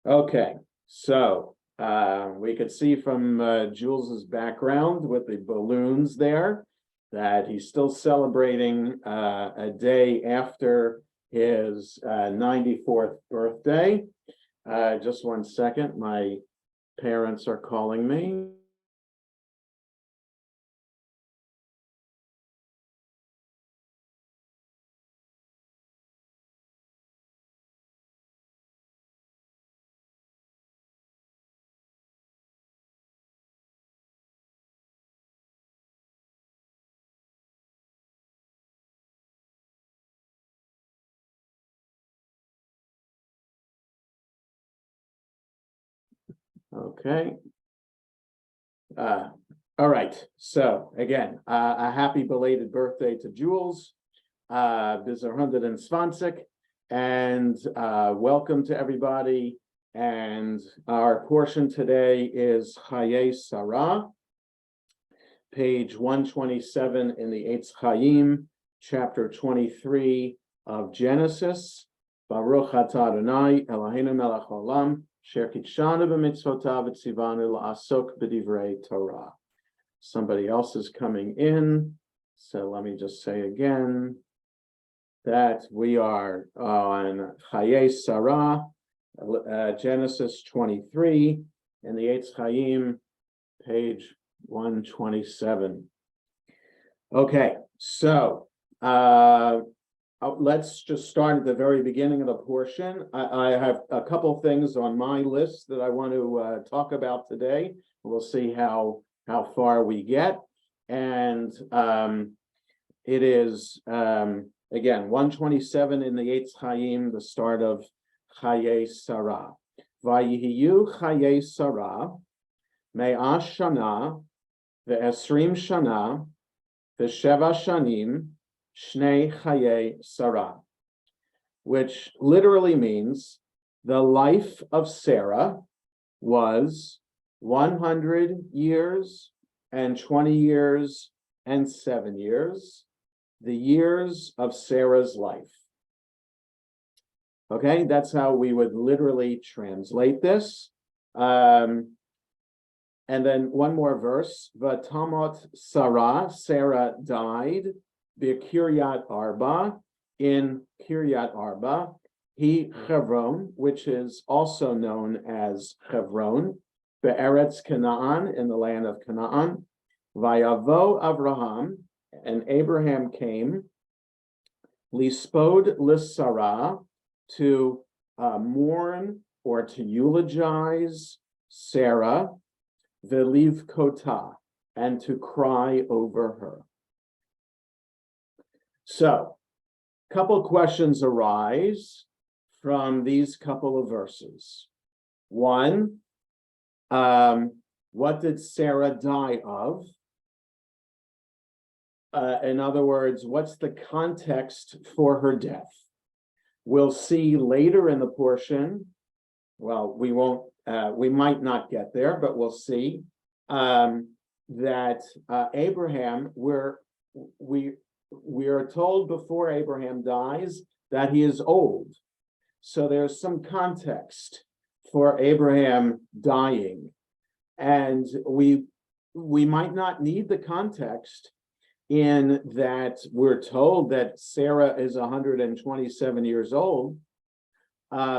Okay, so we could see from Jules's background with the balloons there that he's still celebrating a day after his 94th birthday. Just one second, my parents are calling me. Okay. All right. So again, a happy belated birthday to Jules. Bis 120, and welcome to everybody. And our portion today is Chayei Sarah, page 127 in the Eitz Chaim, chapter 23 of Genesis. Baruch atah Adonai Eloheinu melech haolam, asher kitshanu b'mitzvotav v'tzivanu la'asok b'divrei Torah. Somebody else is coming in, so let me just say again that we are on Chayei Sarah, Genesis 23, in the Eitz Chaim, page 127. Okay, so let's just start at the very beginning of the portion. I have a couple things on my list that I want to talk about today. We'll see how far we get. And it is, again, 127 in the Eitz Chaim, the start of Chayei Sarah. Vayihiyu Chayei Sarah, me'ah shana, ve'esrim shana, ve'sheva shanim, shnei Chayei Sarah, which literally means the life of Sarah was 100 years and 20 years and 7 years, the years of Sarah's life. Okay, that's how we would literally translate this. And then one more verse, Vatamot Sarah, Sarah died, Kiryat Arba, in Kiryat Arba, he Chevron, which is also known as Chevron, Be'eretz Canaan, in the land of Canaan, Vayavo Avraham, and Abraham came, Lispod Lissarah, to mourn or to eulogize Sarah, Veliv Kota, and to cry over her. So, a couple questions arise from these couple of verses. One, what did Sarah die of? In other words, what's the context for her death? We'll see later in the portion, well, we won't, we might not get there, but we'll see that Abraham, we are told before Abraham dies that he is old. So there's some context for Abraham dying. And we might not need the context in that we're told that Sarah is 127 years old,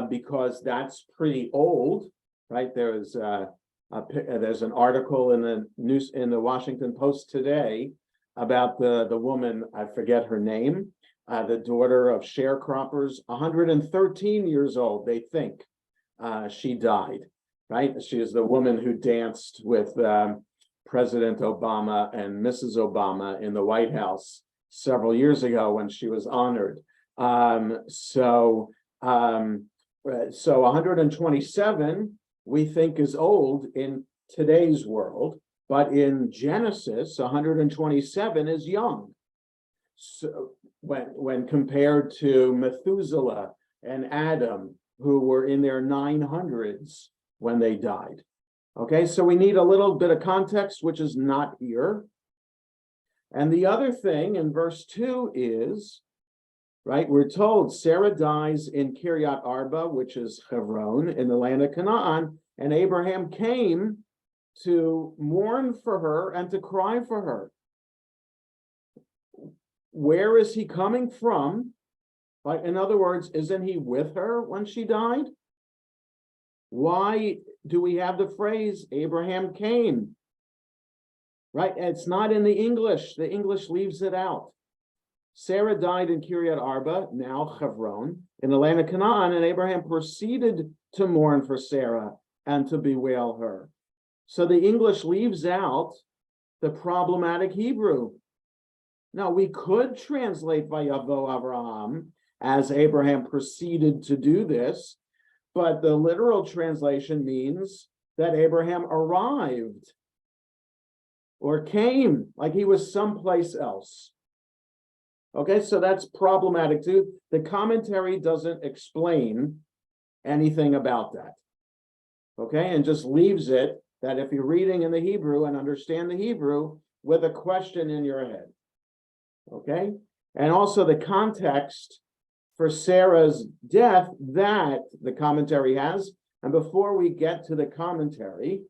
because that's pretty old, right? There's an article in the Washington Post today about the woman, I forget her name, the daughter of sharecroppers, 113 years old, they think she died, right? She is the woman who danced with President Obama and Mrs. Obama in the White House several years ago when she was honored. So 127 we think is old in today's world, but in Genesis, 127 is young. So when compared to Methuselah and Adam, who were in their 900s when they died. Okay, so we need a little bit of context, which is not here. And the other thing in verse 2 is right? We're told Sarah dies in Kiryat Arba, which is Hebron, in the land of Canaan, and Abraham came to mourn for her and to cry for her. Where is he coming from? Like, in other words, isn't he with her when she died? Why do we have the phrase Abraham came? Right? It's not in the English. The English leaves it out. Sarah died in Kiryat Arba, now Hebron, in the land of Canaan, and Abraham proceeded to mourn for Sarah and to bewail her. So the English leaves out the problematic Hebrew. Now, we could translate Vayavo Avraham as Abraham proceeded to do this, but the literal translation means that Abraham arrived or came, like he was someplace else. Okay, so that's problematic too. The commentary doesn't explain anything about that. Okay, and just leaves it that if you're reading in the Hebrew and understand the Hebrew with a question in your head. Okay, and also the context for Sarah's death that the commentary has. And before we get to the commentary,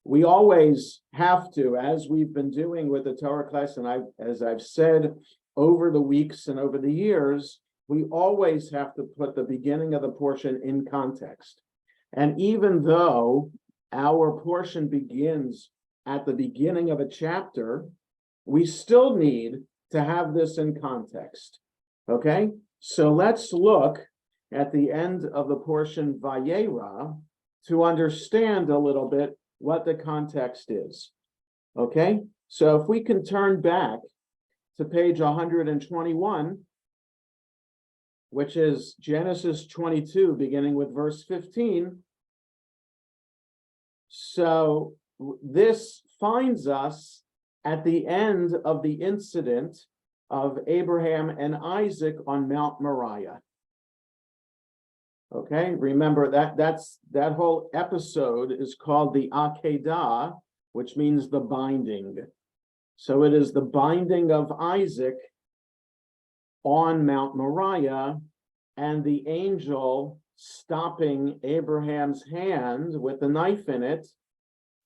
we always have to, as we've been doing with the Torah class, and as I've said over the weeks and over the years, we always have to put the beginning of the portion in context. And even though our portion begins at the beginning of a chapter, we still need to have this in context. Okay? So let's look at the end of the portion Vayera to understand a little bit what the context is. Okay? So if we can turn back to page 121, which is Genesis 22, beginning with verse 15. So this finds us at the end of the incident of Abraham and Isaac on Mount Moriah. Okay, remember that whole episode is called the Akedah, which means the binding. So it is the binding of Isaac on Mount Moriah, and the angel stopping Abraham's hand with the knife in it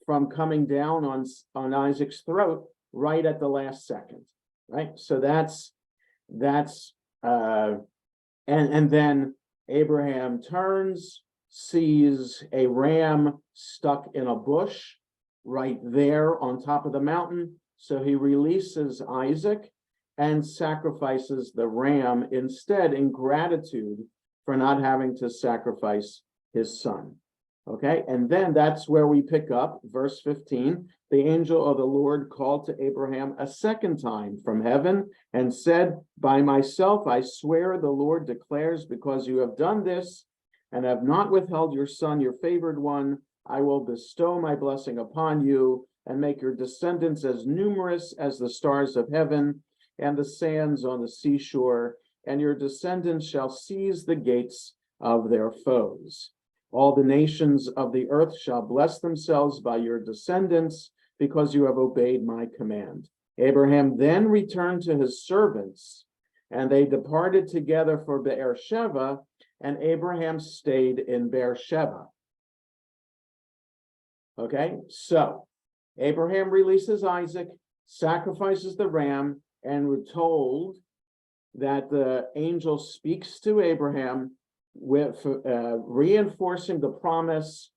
from coming down on Isaac's throat right at the last second. Right. So that's and then Abraham turns, sees a ram stuck in a bush right there on top of the mountain. So he releases Isaac and sacrifices the ram instead in gratitude for not having to sacrifice his son. Okay, and then that's where we pick up verse 15. The angel of the Lord called to Abraham a second time from heaven and said, "By myself I swear, the Lord declares, because you have done this and have not withheld your son, your favored one, I will bestow my blessing upon you and make your descendants as numerous as the stars of heaven and the sands on the seashore, and your descendants shall seize the gates of their foes. All the nations of the earth shall bless themselves by your descendants, because you have obeyed my command." Abraham then returned to his servants, and they departed together for Beersheba, and Abraham stayed in Beersheba. Okay, so Abraham releases Isaac, sacrifices the ram, and we're told that the angel speaks to Abraham with reinforcing the promise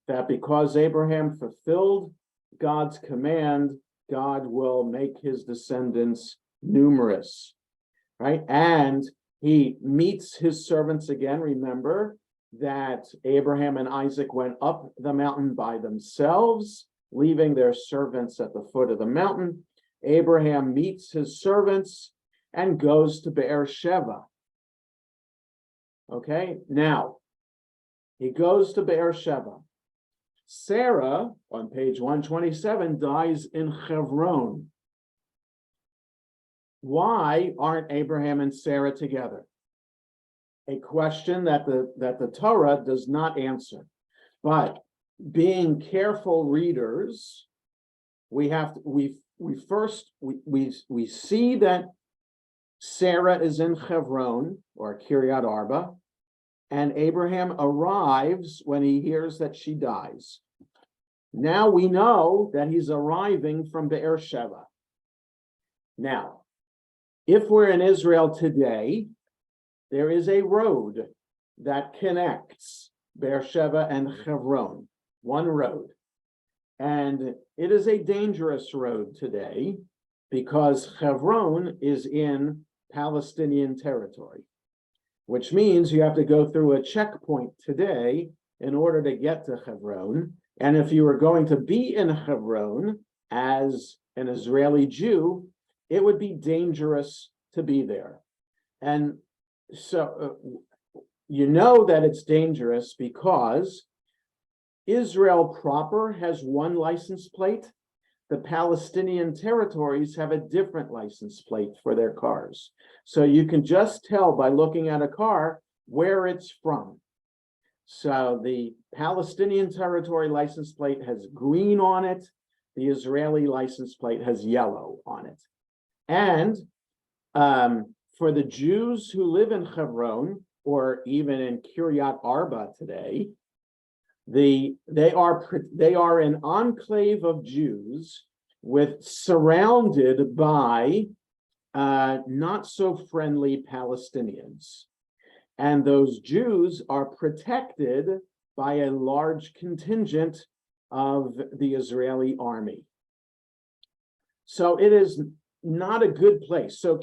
that because Abraham fulfilled God's command, God will make his descendants numerous, right? And he meets his servants again. Remember that Abraham and Isaac went up the mountain by themselves, leaving their servants at the foot of the mountain. Abraham meets his servants and goes to Beersheba. Okay, now he goes to Beersheba. Sarah, on page 127, dies in Hebron. Why aren't Abraham and Sarah together? A question that the Torah does not answer. But being careful readers, we see that Sarah is in Hebron, or Kiryat Arba, and Abraham arrives when he hears that she dies. Now we know that he's arriving from Beersheba. Now, if we're in Israel today, there is a road that connects Beersheba and Hebron, one road. And it is a dangerous road today because Hebron is in Palestinian territory, which means you have to go through a checkpoint today in order to get to Hebron. And if you were going to be in Hebron as an Israeli Jew, it would be dangerous to be there. And so you know that it's dangerous because Israel proper has one license plate. The Palestinian territories have a different license plate for their cars. So you can just tell by looking at a car where it's from. So the Palestinian territory license plate has green on it. The Israeli license plate has yellow on it. And for the Jews who live in Hebron, or even in Kiryat Arba today, they are an enclave of Jews surrounded by not so friendly Palestinians. And those Jews are protected by a large contingent of the Israeli army. So it is not a good place. So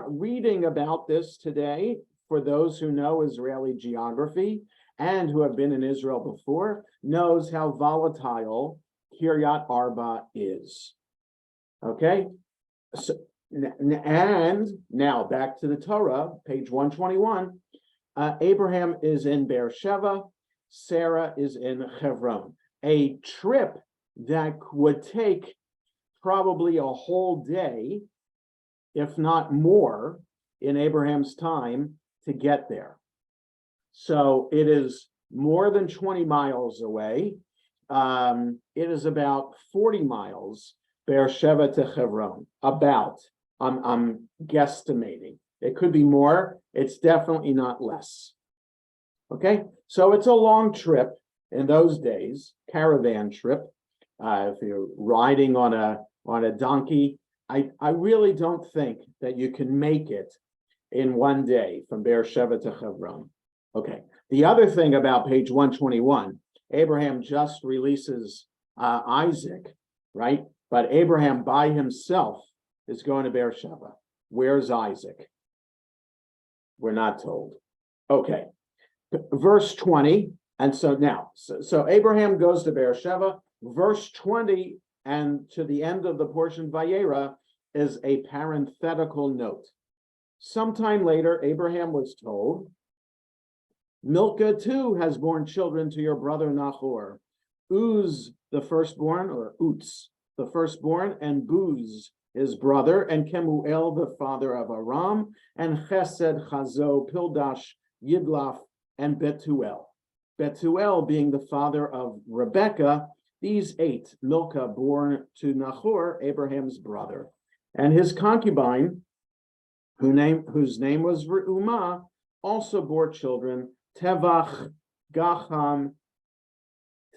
reading about this today, for those who know Israeli geography and who have been in Israel before, knows how volatile Kiryat Arba is. Okay? So, and now back to the Torah, page 121. Abraham is in Beersheba, Sarah is in Hebron. A trip that would take probably a whole day, if not more, in Abraham's time to get there. So it is more than 20 miles away. It is about 40 miles, Beersheba to Hebron, about. I'm guesstimating. It could be more. It's definitely not less. Okay, so it's a long trip in those days, caravan trip. If you're riding on a donkey, I really don't think that you can make it in one day from Beersheba to Hebron. Okay, the other thing about page 121, Abraham just releases Isaac, right? But Abraham by himself is going to Beersheba. Where's Isaac? We're not told. Okay, verse 20. And so now, so Abraham goes to Beersheba. Verse 20 and to the end of the portion Vayera is a parenthetical note. Sometime later, Abraham was told, Milcah too has borne children to your brother Nahor. Uz, the firstborn, or Utz, the firstborn, and Buz, his brother, and Kemuel, the father of Aram, and Chesed, Chazo, Pildash, Yidlaf, and Betuel. Betuel being the father of Rebekah. These 8, Milcah born to Nahor, Abraham's brother, and his concubine, whose name was Reumah, also bore children, Tevach, Gacham,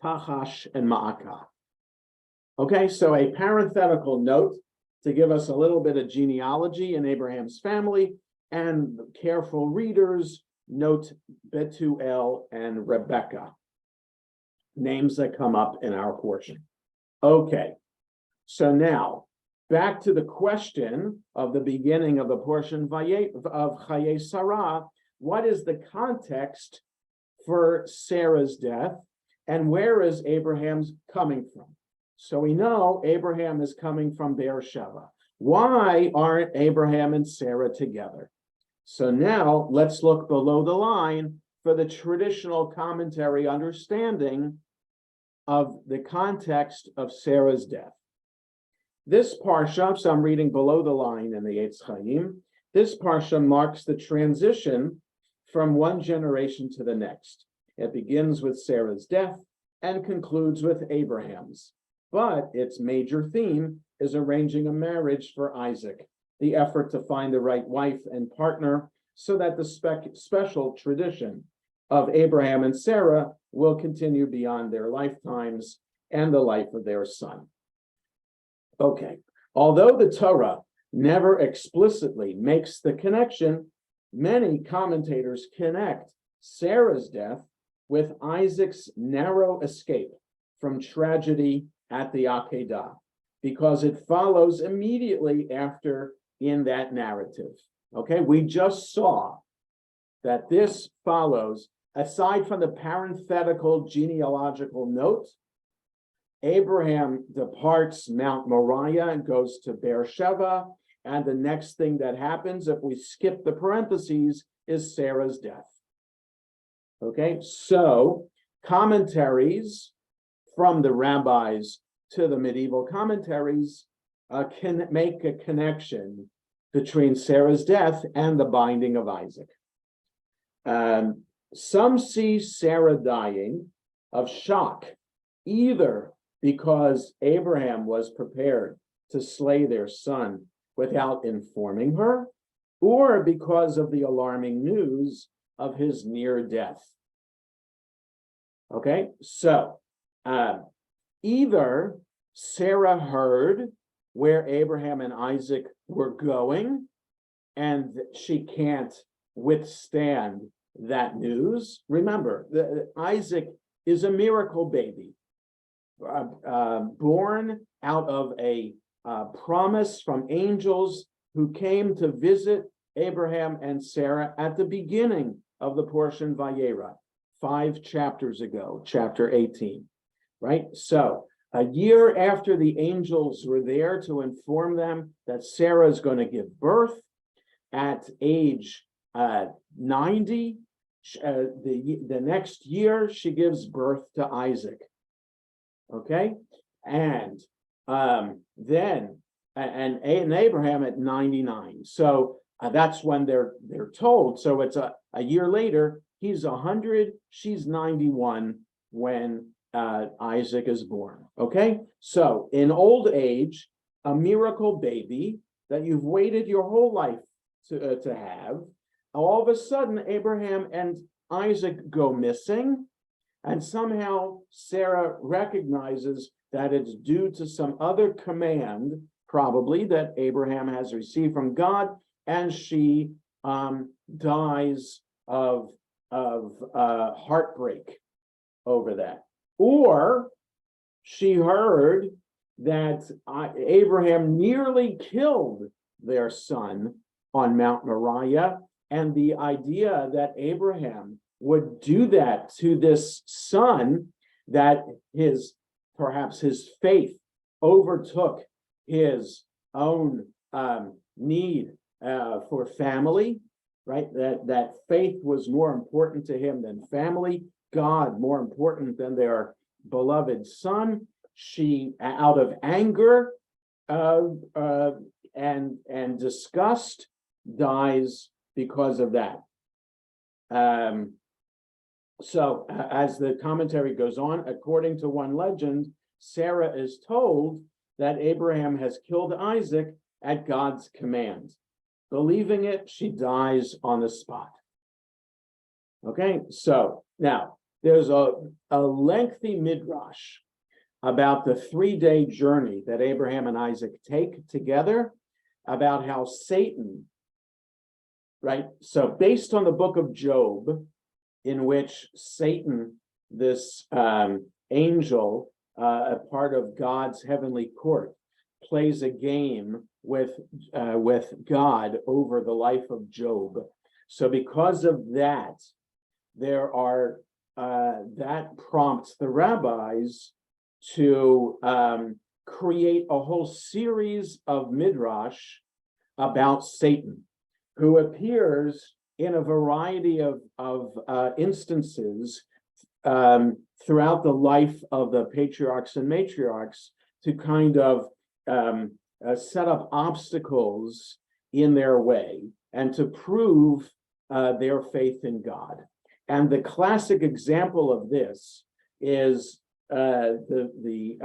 Tachash, and Ma'akah. Okay, so a parenthetical note to give us a little bit of genealogy in Abraham's family, and careful readers note Betuel and Rebekah, names that come up in our portion. Okay, so now back to the question of the beginning of the portion of Chayei Sarah. What is the context for Sarah's death, and where is Abraham's coming from? So we know Abraham is coming from Beersheba. Why aren't Abraham and Sarah together? So now let's look below the line for the traditional commentary understanding of the context of Sarah's death. This parsha, so I'm reading below the line in the Eitz Chaim, this parsha marks the transition from one generation to the next. It begins with Sarah's death and concludes with Abraham's. But its major theme is arranging a marriage for Isaac. the effort to find the right wife and partner so that the special tradition of Abraham and Sarah will continue beyond their lifetimes and the life of their son. Okay, although the Torah never explicitly makes the connection, many commentators connect Sarah's death with Isaac's narrow escape from tragedy at the Akedah, because it follows immediately after in that narrative. Okay, we just saw that this follows, aside from the parenthetical genealogical note, Abraham departs Mount Moriah and goes to Beersheba, and the next thing that happens, if we skip the parentheses, is Sarah's death. Okay, so commentaries from the rabbis to the medieval commentaries can make a connection between Sarah's death and the binding of Isaac. Some see Sarah dying of shock, either because Abraham was prepared to slay their son without informing her, or because of the alarming news of his near death. Okay, so either Sarah heard where Abraham and Isaac were going, and she can't withstand that news. Remember, Isaac is a miracle baby, born out of a promise from angels who came to visit Abraham and Sarah at the beginning of the portion Vayera, 5 chapters ago, chapter 18, right? So a year after the angels were there to inform them that Sarah is going to give birth at age 90, the next year she gives birth to Isaac. Okay, and then Abraham at 99. So that's when they're told. So it's a year later. He's 100. She's 91 when Isaac is born. Okay, so in old age, a miracle baby that you've waited your whole life to have, all of a sudden Abraham and Isaac go missing, and somehow Sarah recognizes that it's due to some other command, probably, that Abraham has received from God, and she dies of heartbreak over that. Or she heard that Abraham nearly killed their son on Mount Moriah, and the idea that Abraham would do that to this son, that perhaps his faith overtook his own need for family, right? That faith was more important to him than family, God more important than their beloved son. She, out of anger and disgust, dies because of that. So as the commentary goes on, according to one legend, Sarah is told that Abraham has killed Isaac at God's command. Believing it, she dies on the spot. Okay, so now there's a lengthy midrash about the 3-day journey that Abraham and Isaac take together, about how Satan, right? So based on the book of Job, in which Satan, this angel, a part of God's heavenly court, plays a game with God over the life of Job. So because of that, there are that prompts the rabbis to create a whole series of midrash about Satan, who appears in a variety of instances throughout the life of the patriarchs and matriarchs, to kind of set up obstacles in their way and to prove their faith in God. And the classic example of this is the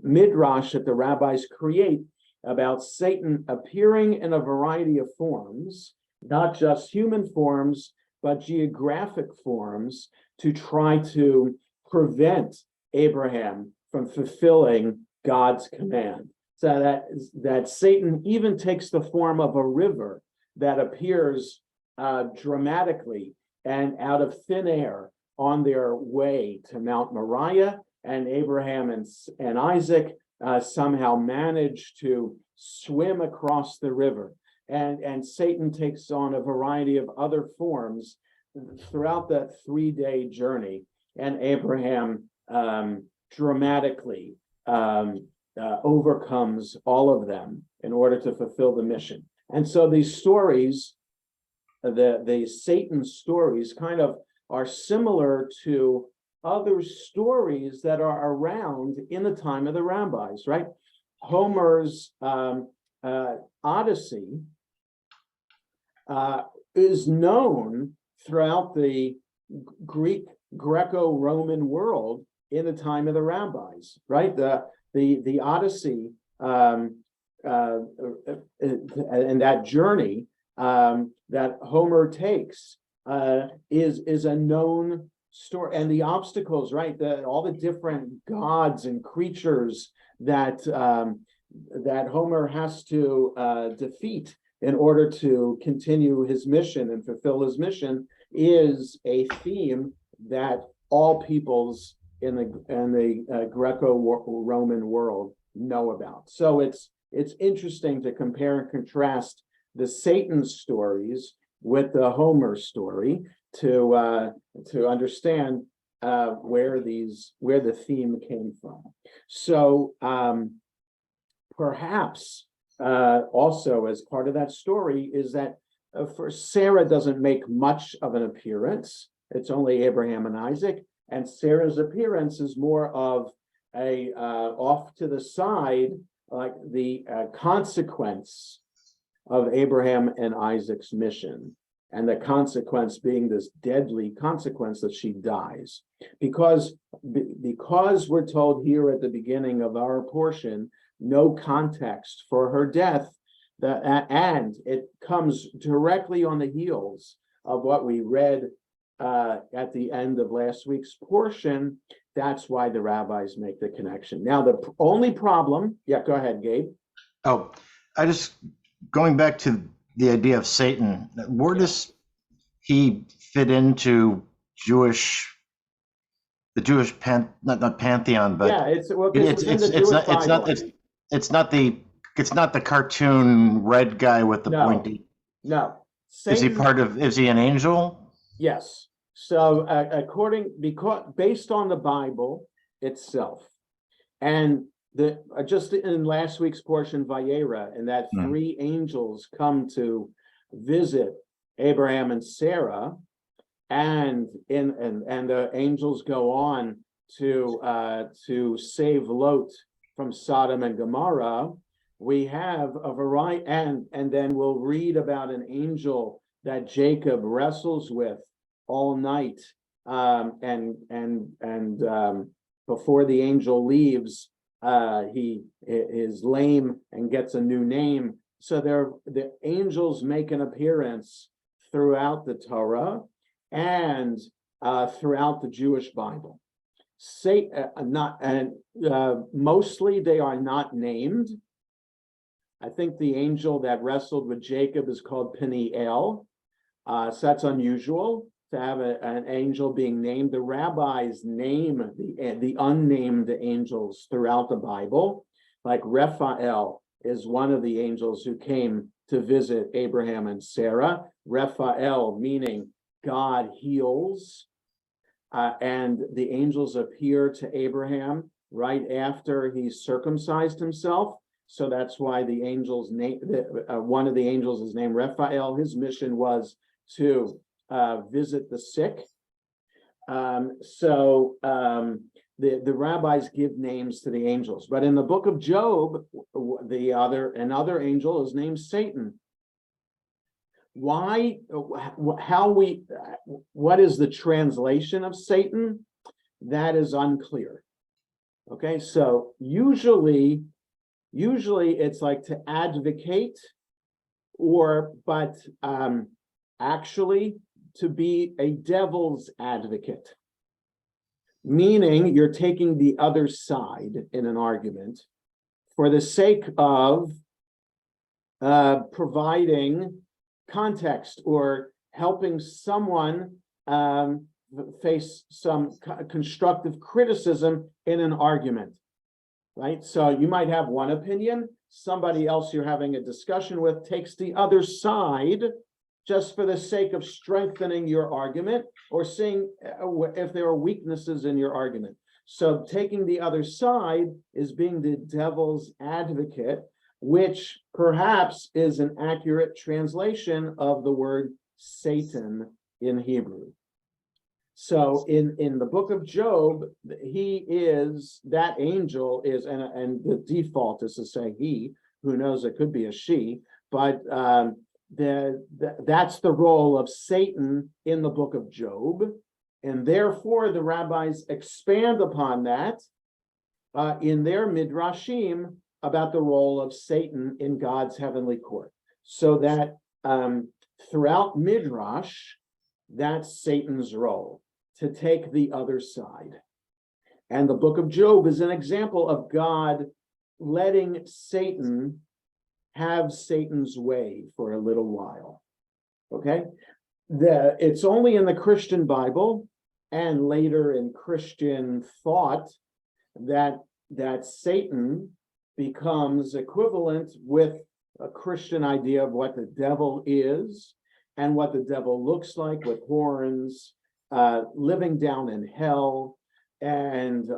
midrash that the rabbis create about Satan appearing in a variety of forms, not just human forms, but geographic forms, to try to prevent Abraham from fulfilling God's command. So that Satan even takes the form of a river that appears dramatically and out of thin air on their way to Mount Moriah, and Abraham and Isaac somehow manage to swim across the river. And Satan takes on a variety of other forms throughout that 3-day journey, and Abraham dramatically overcomes all of them in order to fulfill the mission. And so these stories, the Satan stories, kind of are similar to other stories that are around in the time of the rabbis, right? Homer's Odyssey is known throughout the Greco-Roman world in the time of the rabbis, right? The Odyssey and that journey that Homer takes is a known story, and the obstacles, right? All the different gods and creatures that Homer has to defeat in order to continue his mission and fulfill his mission is a theme that all peoples in the Greco-Roman world know about. So it's interesting to compare and contrast the Satan stories with the Homer story to understand where the theme came from. So perhaps also as part of that story is that for Sarah doesn't make much of an appearance. It's only Abraham and Isaac, and Sarah's appearance is more of a off to the side, like the consequence of Abraham and Isaac's mission, and the consequence being this deadly consequence that she dies. Because we're told here at the beginning of our portion, no context for her death, and it comes directly on the heels of what we read at the end of last week's portion. That's why the rabbis make the connection. Now, the only problem, go ahead, Gabe. Oh, going back to the idea of Satan, where does he fit into the Jewish not pantheon, but it's not the cartoon red guy with the pointy. No. Satan, is he an angel? Yes. So based on the Bible itself, and just in last week's portion, Vayera, and that 3 angels come to visit Abraham and Sarah, and the angels go on to save Lot from Sodom and Gomorrah. We have a variety, and then we'll read about an angel that Jacob wrestles with all night, and before the angel leaves, he is lame and gets a new name. So the angels make an appearance throughout the Torah and throughout the Jewish Bible. Mostly they are not named. I think the angel that wrestled with Jacob is called Peniel. So that's unusual to have an angel being named. The rabbis name the unnamed angels throughout the Bible, like Raphael is one of the angels who came to visit Abraham and Sarah. Raphael meaning God heals, and the angels appear to Abraham right after he circumcised himself. So that's why the angel's name, one of the angels is named Raphael. His mission was to visit the sick. The rabbis give names to the angels, but in the book of Job, another angel is named Satan. Why? What is the translation of Satan? That is unclear. Okay, so usually Usually it's like to advocate, but actually to be a devil's advocate, meaning you're taking the other side in an argument for the sake of providing context or helping someone face some constructive criticism in an argument, right? So you might have one opinion, somebody else you're having a discussion with takes the other side just for the sake of strengthening your argument or seeing if there are weaknesses in your argument. So taking the other side is being the devil's advocate, which perhaps is an accurate translation of the word Satan in Hebrew. So in the book of Job, that angel is, and the default is to say he, who knows, it could be a she, but that's the role of Satan in the book of Job. And therefore the rabbis expand upon that in their midrashim about the role of Satan in God's heavenly court. So that throughout midrash, that's Satan's role, to take the other side. And the book of Job is an example of God letting Satan have Satan's way for a little while. Okay? It's only in the Christian Bible and later in Christian thought that Satan becomes equivalent with a Christian idea of what the devil is and what the devil looks like, with horns, living down in hell, and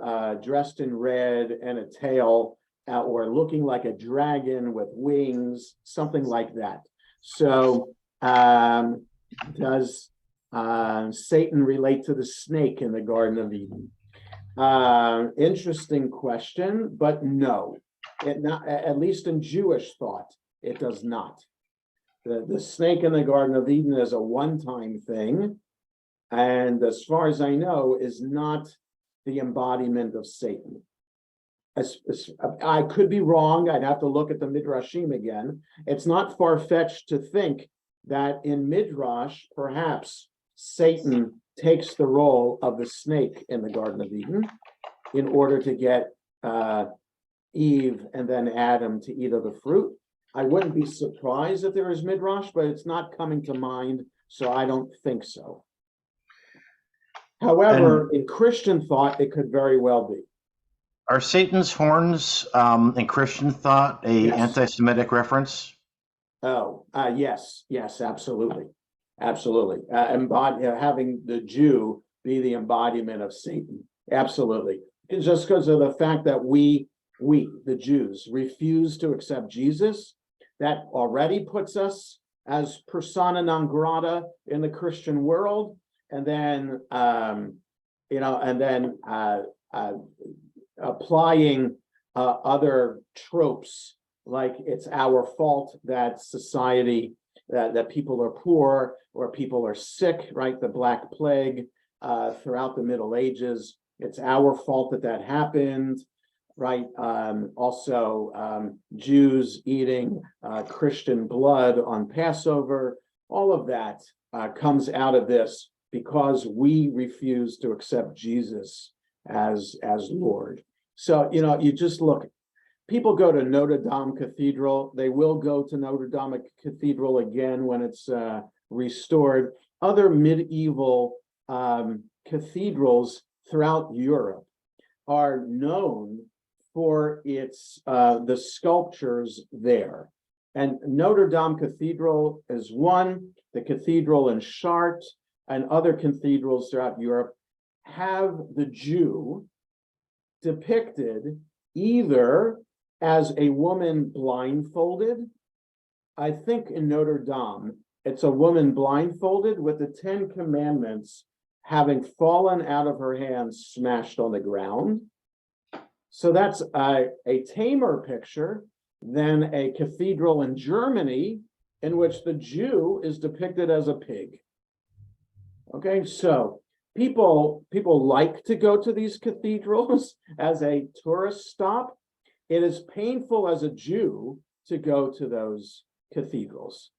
dressed in red and a tail, or looking like a dragon with wings, something like that. So does Satan relate to the snake in the Garden of Eden? Interesting question, but no, at least in Jewish thought, it does not. The snake in the Garden of Eden is a one-time thing, and as far as I know, is not the embodiment of Satan. I could be wrong. I'd have to look at the Midrashim again. It's not far-fetched to think that in Midrash, perhaps Satan takes the role of the snake in the Garden of Eden in order to get Eve and then Adam to eat of the fruit. I wouldn't be surprised if there is Midrash, but it's not coming to mind, so I don't think so. However, in Christian thought, it could very well be. Are Satan's horns in Christian thought a anti-Semitic reference? Oh, yes, absolutely. Absolutely. Having the Jew be the embodiment of Satan. Absolutely. It's just because of the fact that we, the Jews, refuse to accept Jesus, that already puts us as persona non grata in the Christian world. And then, applying other tropes, like it's our fault that society, that people are poor or people are sick, right? The Black Plague throughout the Middle Ages, it's our fault that happened, right? Also, Jews eating Christian blood on Passover, all of that comes out of this because we refuse to accept Jesus as Lord. So, you just look, people go to Notre Dame Cathedral. They will go to Notre Dame Cathedral again when it's restored. Other medieval cathedrals throughout Europe are known for its the sculptures there. And Notre Dame Cathedral is one. The cathedral in Chartres and other cathedrals throughout Europe have the Jew depicted either as a woman blindfolded. I think in Notre Dame, it's a woman blindfolded with the 10 Commandments having fallen out of her hands, smashed on the ground. So that's a tamer picture than a cathedral in Germany in which the Jew is depicted as a pig. Okay, so people like to go to these cathedrals as a tourist stop, it is painful as a Jew to go to those cathedrals.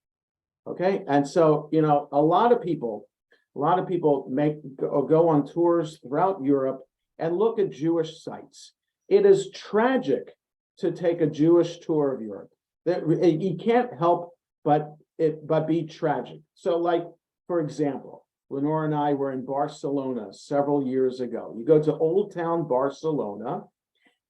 Okay, and so a lot of people go on tours throughout Europe and look at Jewish sites. It is tragic to take a Jewish tour of Europe. You can't help but be tragic. So, like, for example, Lenore and I were in Barcelona several years ago. You go to Old Town Barcelona,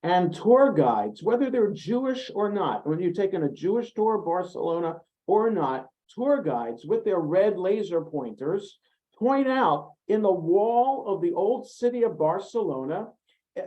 and tour guides, whether they're Jewish or not, when you're taking a Jewish tour of Barcelona or not, tour guides with their red laser pointers point out in the wall of the old city of Barcelona,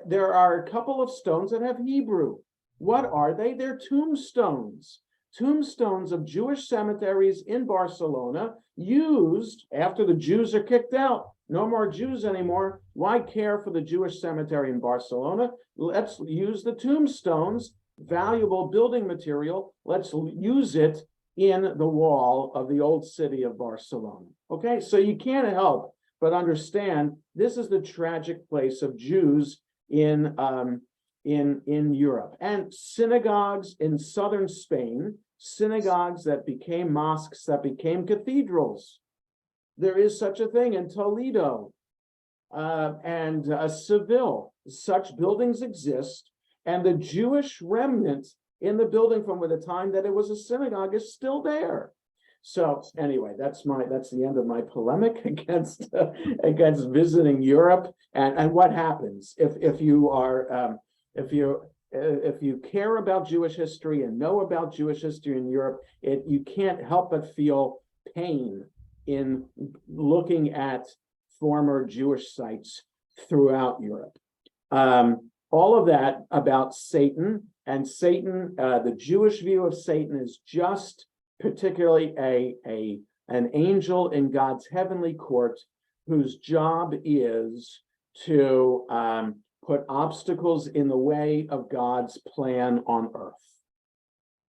there are a couple of stones that have Hebrew. What are they? They're tombstones. Tombstones of Jewish cemeteries in Barcelona, used after the Jews are kicked out. No more Jews anymore. Why care for the Jewish cemetery in Barcelona? Let's use the tombstones, valuable building material. Let's use it in the wall of the old city of Barcelona. Okay, so you can't help but understand this is the tragic place of Jews in Europe. And synagogues in southern Spain, synagogues that became mosques, that became cathedrals. There is such a thing in Toledo and Seville. Such buildings exist, and the Jewish remnant in the building from the time that it was a synagogue is still there. So anyway, that's the end of my polemic against visiting Europe and what happens if you care about Jewish history and know about Jewish history in Europe. You can't help but feel pain in looking at former Jewish sites throughout Europe. All of that about Satan, and Satan, the Jewish view of Satan is just particularly an angel in God's heavenly court whose job is to put obstacles in the way of God's plan on earth.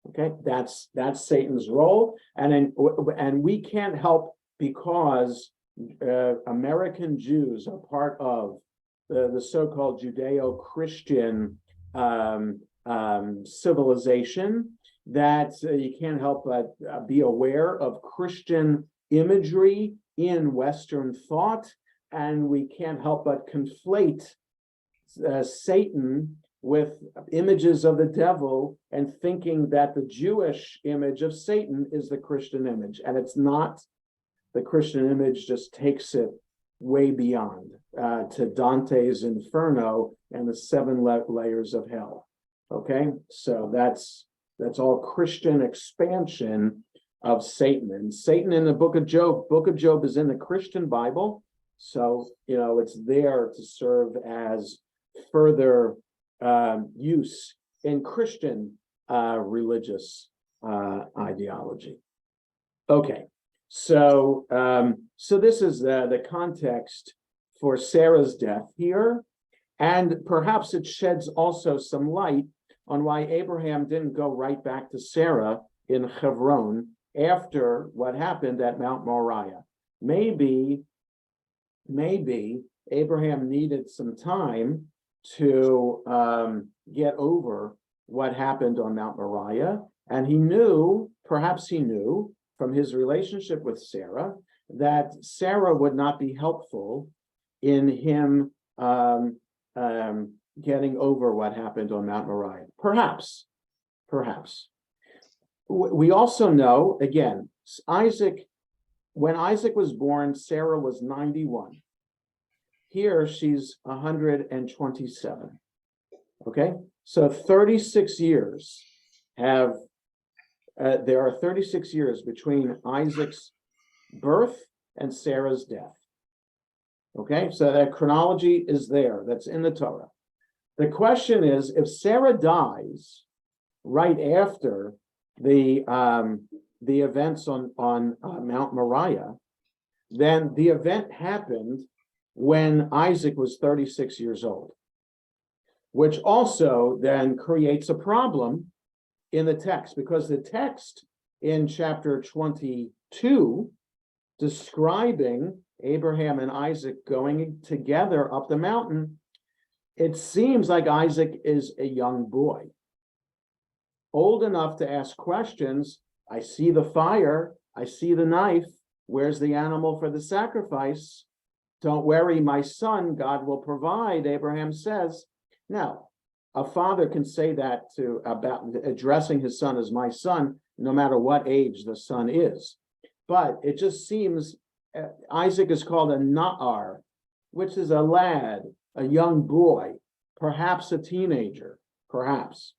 Okay, that's Satan's role, and we can't help because American Jews are part of the so-called Judeo-Christian civilization, that you can't help but be aware of Christian imagery in Western thought, and we can't help but conflate Satan with images of the devil and thinking that the Jewish image of Satan is the Christian image, and it's not. The Christian image just takes it way beyond to Dante's Inferno and the 7 layers of hell. Okay, so that's all Christian expansion of Satan. And Satan in the book of Job. Book of Job is in the Christian Bible, so it's there to serve as further use in Christian religious ideology. Okay, so this is the context for Sarah's death here, and perhaps it sheds also some light on why Abraham didn't go right back to Sarah in Hebron after what happened at Mount Moriah. Maybe Abraham needed some time to get over what happened on Mount Moriah, and perhaps he knew from his relationship with Sarah that Sarah would not be helpful in him getting over what happened on Mount Moriah. Perhaps. We also know, again, when Isaac was born, Sarah was 91. Here, she's 127. Okay, so 36 years there are 36 years between Isaac's birth and Sarah's death. Okay, so that chronology is there, that's in the Torah. The question is, if Sarah dies right after the events on Mount Moriah, then the event happened when Isaac was 36 years old, which also then creates a problem in the text, because the text in chapter 22 describing Abraham and Isaac going together up the mountain, it seems like Isaac is a young boy. old enough to ask questions. I see the fire, I see the knife. Where's the animal for the sacrifice? Don't worry, my son, God will provide, Abraham says. Now, a father can say that about addressing his son as my son, no matter what age the son is. But it just seems Isaac is called a na'ar, which is a lad, a young boy, perhaps a teenager, perhaps.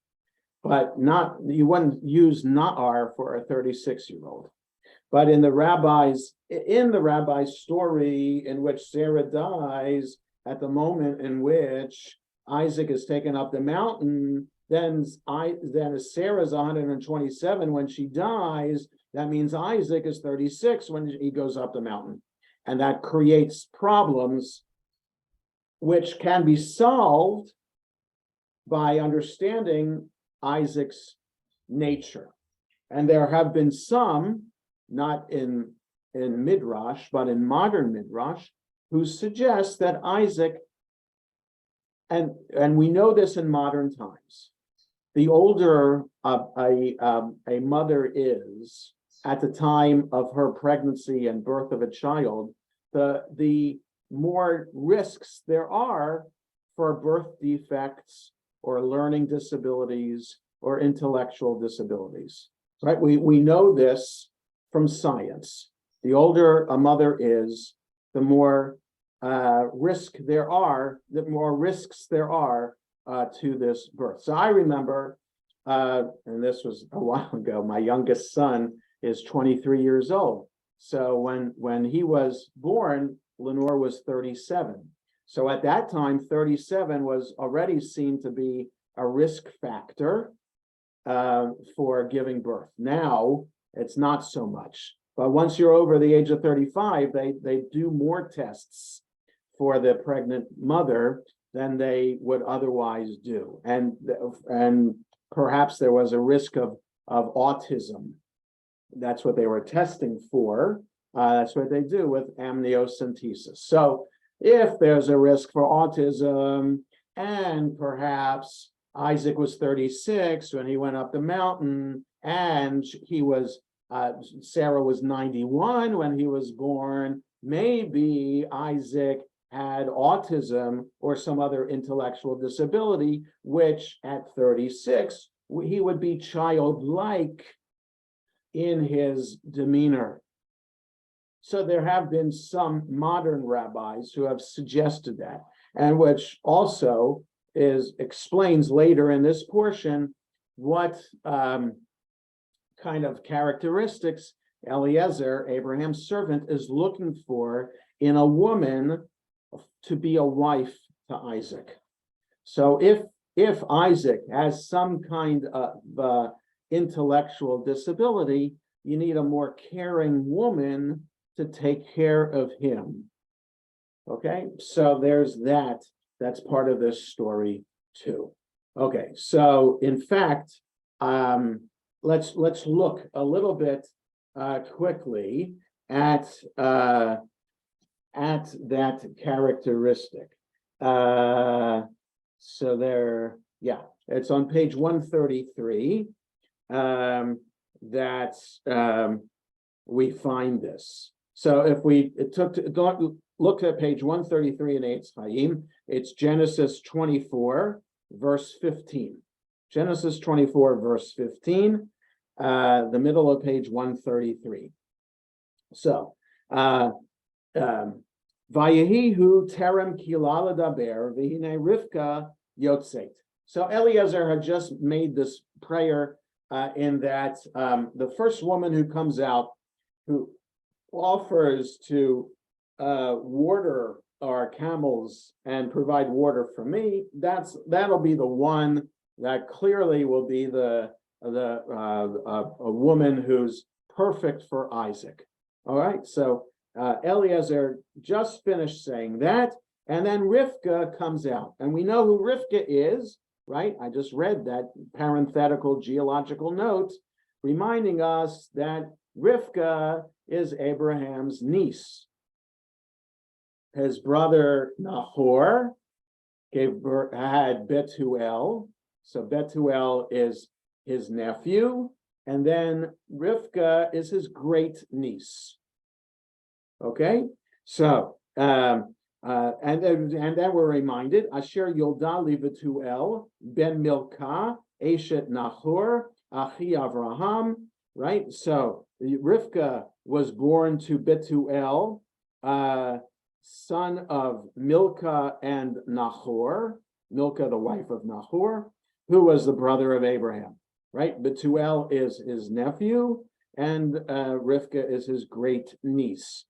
But not, you wouldn't use na'ar for a 36-year-old. But in the rabbi's story, in which Sarah dies at the moment in which Isaac is taken up the mountain, then as Sarah's 127 when she dies, that means Isaac is 36 when he goes up the mountain. And that creates problems which can be solved by understanding Isaac's nature. And there have been some, not in Midrash, but in modern Midrash, who suggest that Isaac, and we know this in modern times, the older a mother is at the time of her pregnancy and birth of a child, the more risks there are for birth defects or learning disabilities or intellectual disabilities, right? We know this from science. The older a mother is, the more risks there are to this birth. So I remember, and this was a while ago, my youngest son is 23 years old. So when he was born, Lenore was 37. So at that time, 37 was already seen to be a risk factor for giving birth. Now, it's not so much. But once you're over the age of 35, they do more tests for the pregnant mother than they would otherwise do. And perhaps there was a risk of autism. That's what they were testing for. That's what they do with amniocentesis. So if there's a risk for autism, and perhaps Isaac was 36 when he went up the mountain, and Sarah was 91 when he was born, maybe Isaac had autism or some other intellectual disability, which at 36, he would be childlike in his demeanor. So there have been some modern rabbis who have suggested that, and which also explains later in this portion what kind of characteristics Eliezer, Abraham's servant, is looking for in a woman to be a wife to Isaac. So if Isaac has some kind of intellectual disability, you need a more caring woman to take care of him. Okay, so there's that. That's part of this story too. Okay, so in fact, let's look a little bit quickly at that characteristic. So there, yeah, it's on page 133 that we find this. So if we look at page 133 in Eitz Chaim, it's Genesis 24, verse 15. Genesis 24, verse 15, the middle of page 133. So, Vayehihu terem kilala daber v'hine Rivka yotzeit. So Eliezer had just made this prayer in that the first woman who comes out, who offers to water our camels and provide water for me, that'll be the one that clearly will be a woman who's perfect for Isaac. All right, so Eliezer just finished saying that, and then Rivka comes out, and we know who Rivka is, right? I just read that parenthetical geological note reminding us that Rivka is Abraham's niece. His brother Nahor had Bethuel. So Bethuel is his nephew, and then Rivka is his great niece. Okay, so and then we're reminded Asher Yolda li Betuel ben Milka Eshet Nahor Achi Avraham. Right, so Rivka was born to Betuel, son of Milka and Nahor. Milka, the wife of Nahor, who was the brother of Abraham. Right, Betuel is his nephew, and Rivka is his great niece.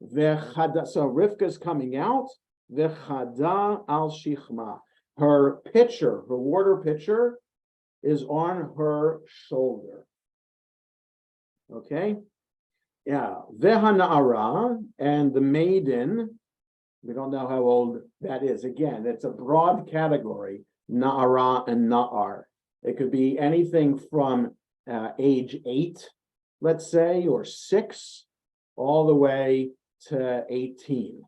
So Rivka's coming out. V'chada al shichma. Her pitcher, her water pitcher, is on her shoulder. Okay, yeah. Vehana'ara, and the maiden. We don't know how old that is. Again, it's a broad category. Na'ara and na'ar. It could be anything from age 8, let's say, or 6, all the way to 18.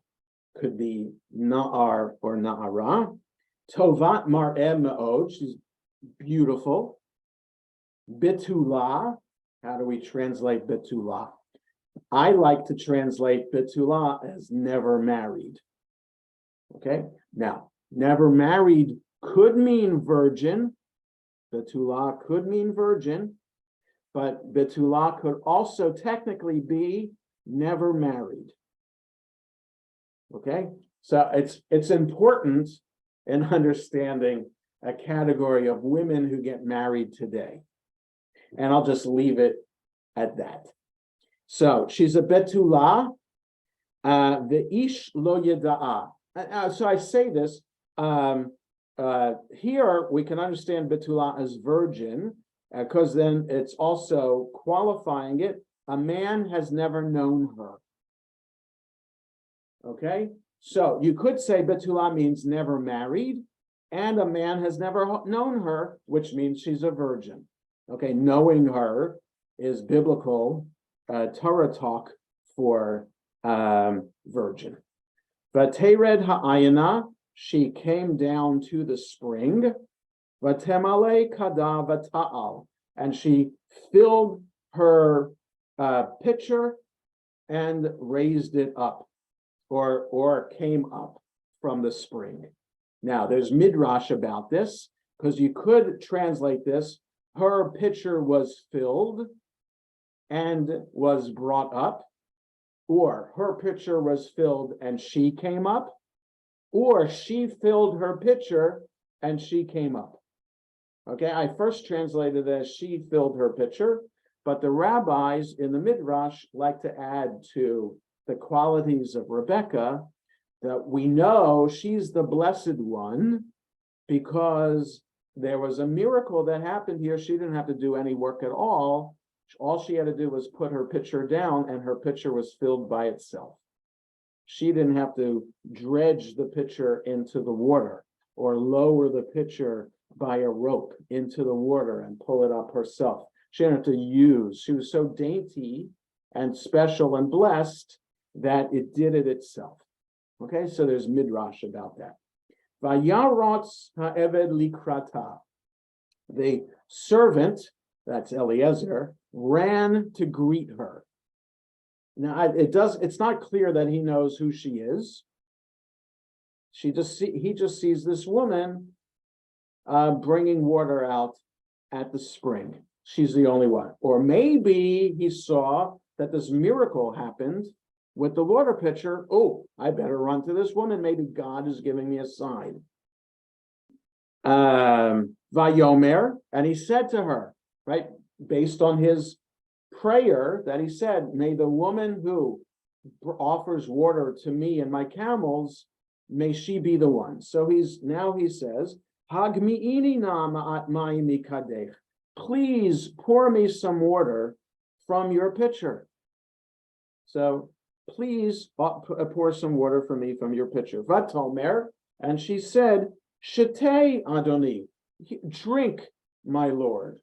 Could be na'ar or na'ara. Tovat mar'eh me'od, she's beautiful. Bitula, how do we translate bitula? I like to translate bitula as never married. Okay, now, never married could mean virgin. Betula could mean virgin, but Betula could also technically be never married. Okay, so it's important in understanding a category of women who get married today. And I'll just leave it at that. So she's a Betula, the ish lo yeda'a. So I say this, here we can understand Betula as virgin, because then it's also qualifying it. A man has never known her. Okay, so you could say Betula means never married, and a man has never known her, which means she's a virgin. Okay, knowing her is biblical Torah talk for virgin. Vatered ha'ayana, she came down to the spring. Vatemale kada vata'al, and she filled her pitcher and raised it up, or came up from the spring. Now, there's midrash about this, because you could translate this: her pitcher was filled and was brought up, or her pitcher was filled and she came up, or she filled her pitcher and she came up. Okay, I first translated as she filled her pitcher, but the rabbis in the Midrash like to add to the qualities of Rebecca that we know she's the blessed one because there was a miracle that happened here. She didn't have to do any work at all. All she had to do was put her pitcher down and her pitcher was filled by itself. She didn't have to dredge the pitcher into the water or lower the pitcher by a rope into the water and pull it up herself. She didn't have to use. She was so dainty and special and blessed that it did it itself. Okay, so there's midrash about that. Vayarotz ha'eved likrata. The servant, that's Eliezer, ran to greet her. Now it's not clear that he knows who she is. He just sees this woman bringing water out at the spring. She's the only one. Or maybe he saw that this miracle happened with the water pitcher. Oh, I better run to this woman. Maybe God is giving me a sign. Vayomer, and he said to her, right, based on his prayer that he said, may the woman who offers water to me and my camels, may she be the one. So he says, Hagmi'ini na ma'at mayim mikadech. Please pour me some water from your pitcher. So please pour some water for me from your pitcher. Vatomer, and she said, Shetei Adoni, drink, my Lord.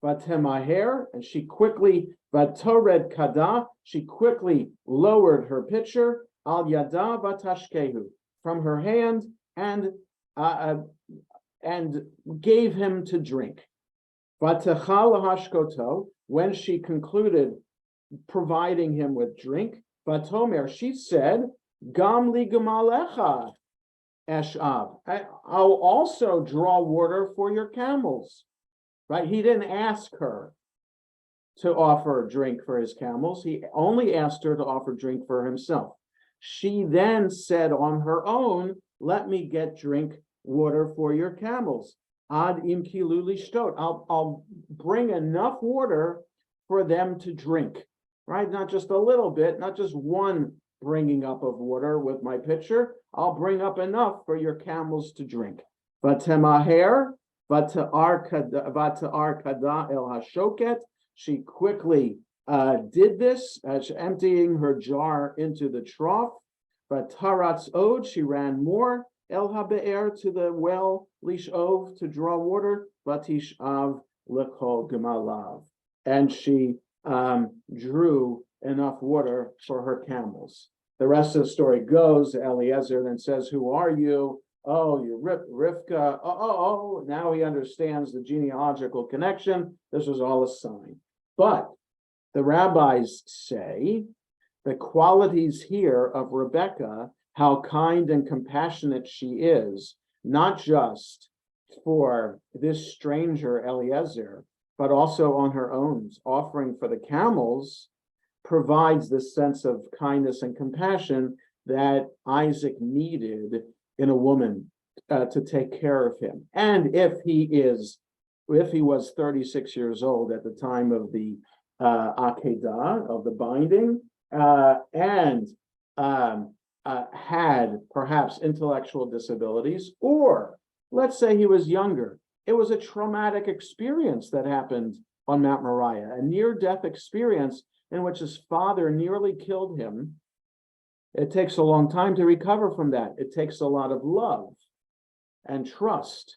Vatemaher, and she quickly, Vatored Kada, she quickly lowered her pitcher, Al Yada Vatashkehu, from her hand, and gave him to drink. Vatechal lahashkoto, when she concluded providing him with drink, Vatomer, she said, Gam li gemalecha eshav. I'll also draw water for your camels. Right? He didn't ask her to offer a drink for his camels. He only asked her to offer drink for himself. She then said on her own, let me get drink water for your camels. Ad im kilu lishtot. I'll bring enough water for them to drink, right? Not just a little bit, not just one bringing up of water with my pitcher. I'll bring up enough for your camels to drink. Vatemaher, vata'ar kada el hashoket. She quickly did this, emptying her jar into the trough. But taratz od, she ran more el habe'er, to the well, lishov, to draw water. Vatishav lekol gemalav, and she drew enough water for her camels. The rest of the story goes, Eliezer then says, who are you? Oh, you're Rivka. Oh, now he understands the genealogical connection. This was all a sign. But the rabbis say the qualities here of Rebecca, how kind and compassionate she is, not just for this stranger Eliezer, but also on her own, offering for the camels, provides this sense of kindness and compassion that Isaac needed in a woman to take care of him. And if he was 36 years old at the time of the Akedah, of the binding, and had perhaps intellectual disabilities, or let's say he was younger, it was a traumatic experience that happened on Mount Moriah, a near-death experience in which his father nearly killed him. It takes a long time to recover from that. It takes a lot of love and trust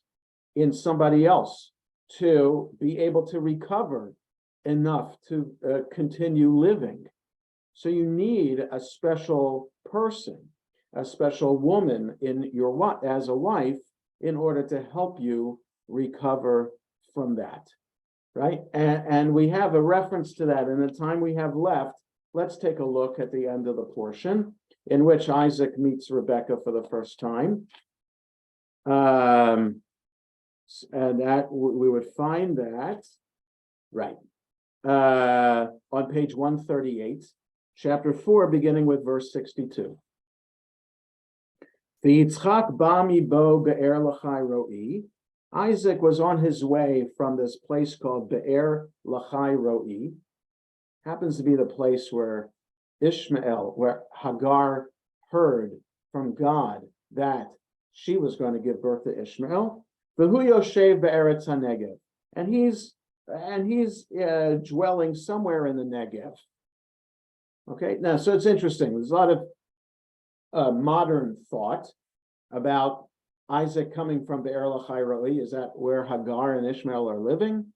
in somebody else to be able to recover enough to continue living. So you need a special person, a special woman as a wife, in order to help you recover from that, right? And we have a reference to that in the time we have left. Let's take a look at the end of the portion in which Isaac meets Rebekah for the first time. And that we would find that, right, on page 138, chapter 4, beginning with verse 62. V'yitzchak ba mibo be'er lachai ro'i. Isaac was on his way from this place called Be'er Lachai Ro'i. Happens to be the place where Hagar heard from God that she was going to give birth to Ishmael. V'hu yoshev be'eretz haNegev, and he's dwelling somewhere in the Negev. Okay, now so it's interesting. There's a lot of modern thought about Isaac coming from Be'er Lachai Ro'i. Is that where Hagar and Ishmael are living?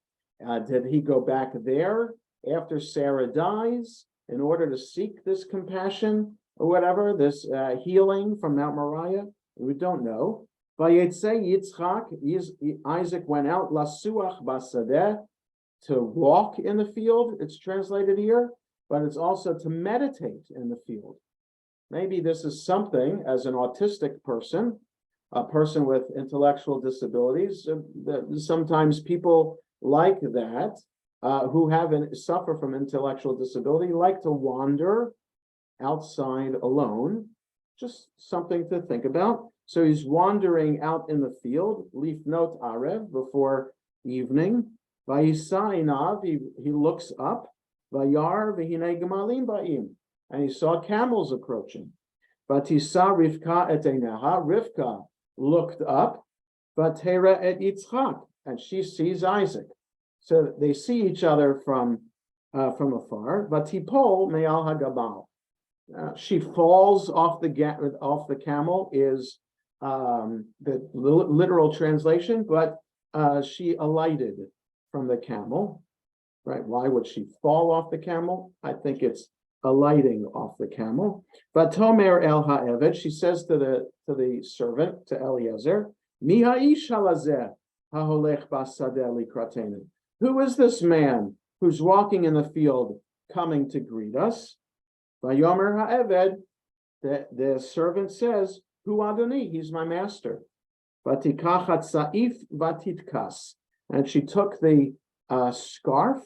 Did he go back there after Sarah dies in order to seek this compassion or whatever, this healing from Mount Moriah? We don't know. Vayetze Yitzchak, Isaac went out, lasuach basadeh, to walk in the field. It's translated here, but it's also to meditate in the field. Maybe this is something, as an autistic person, a person with intellectual disabilities, sometimes people like that, who suffer from intellectual disability, like to wander outside alone. Just something to think about. So he's wandering out in the field, lifnot arev, before evening. Vayisainav, he looks up, vayar v'hinei gemalim ba'im, and he saw camels approaching. Vatisa Rivka et eineha, Rivka looked up, vatera et Yitzchak, and she sees Isaac. So they see each other from afar. Vatipol me'al hagabal. She falls off the camel is the literal translation, but she alighted from the camel, right? Why would she fall off the camel? I think it's alighting off the camel. But Tomer el ha'eved, she says to the servant, to Eliezer, Mi ha'ish halazeh ha'holech basadeh likratenu. who is this man who's walking in the field coming to greet us? Vayomer ha'eved, the servant says, Hu Adoni, he's my master. Vatikachat sa'if vatitkas. And she took the scarf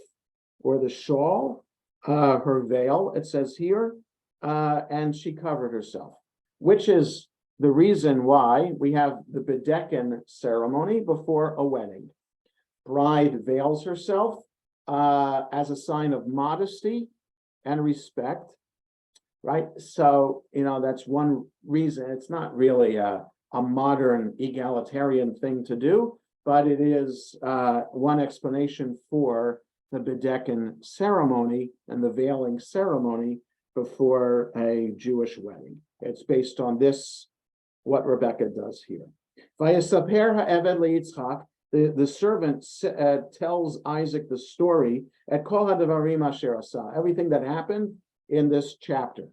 or the shawl, her veil, it says here, and she covered herself, which is the reason why we have the bedecken ceremony before a wedding. Bride veils herself as a sign of modesty and respect, right? So, that's one reason. It's not really a modern egalitarian thing to do, but it is one explanation for the bedecken ceremony and the veiling ceremony before a Jewish wedding. It's based on this, what Rebecca does here. Vayasaper ha'eved leYitzchak, the servant tells Isaac the story at Kol HaDevarim Asher Asa, everything that happened in this chapter,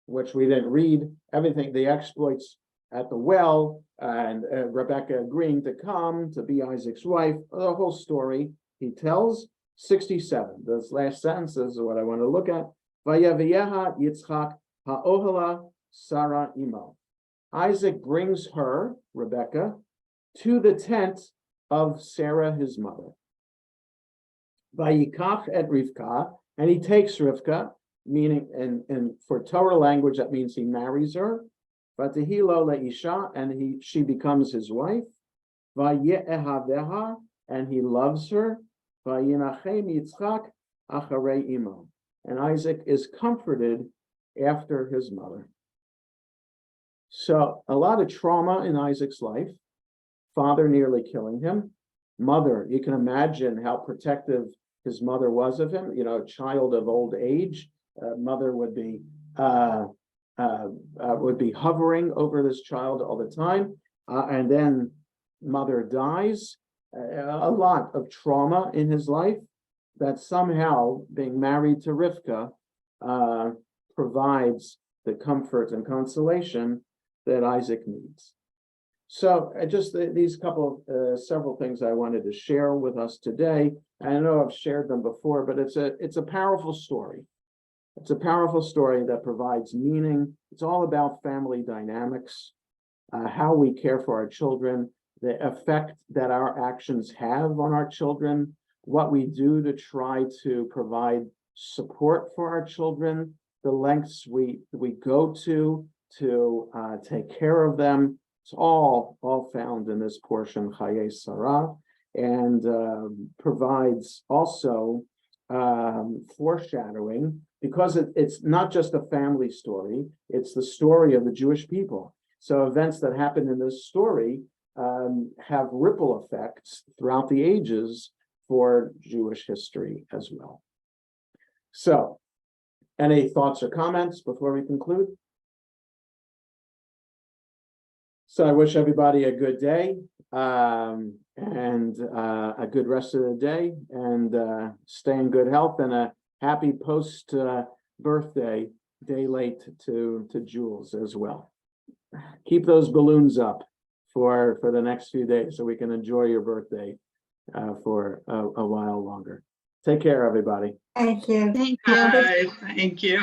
which we didn't read, everything, the exploits at the well, and Rebecca agreeing to come to be Isaac's wife, the whole story he tells. 67, those last sentences are what I want to look at. Vayaviyeha Yitzchak ha'ohela Sarah imo. Isaac brings her, Rebecca, to the tent of Sarah, his mother. Vayikach et Rivka, and he takes Rivka, meaning, and for Torah language, that means he marries her. Vatehilo leisha, and she becomes his wife. Vaye'ehaveha, and he loves her. Vayinachem Yitzchak acharei imo, and Isaac is comforted after his mother. So a lot of trauma in Isaac's life. Father nearly killing him. Mother, you can imagine how protective his mother was of him. A child of old age, mother would be hovering over this child all the time, and then mother dies. A lot of trauma in his life that somehow being married to Rivka provides the comfort and consolation that Isaac needs. So just these several things I wanted to share with us today. I know I've shared them before, but it's a powerful story. It's a powerful story that provides meaning. It's all about family dynamics, how we care for our children, the effect that our actions have on our children, what we do to try to provide support for our children, the lengths we go to take care of them. It's all found in this portion, Chayei Sarah, and provides also foreshadowing, because it's not just a family story, it's the story of the Jewish people. So events that happen in this story have ripple effects throughout the ages for Jewish history as well. So, any thoughts or comments before we conclude? So I wish everybody a good day and a good rest of the day, and stay in good health, and a happy post birthday day late to Jules as well. Keep those balloons up for the next few days so we can enjoy your birthday for a while longer. Take care, everybody. Thank you. Thank you. Bye. Thank you.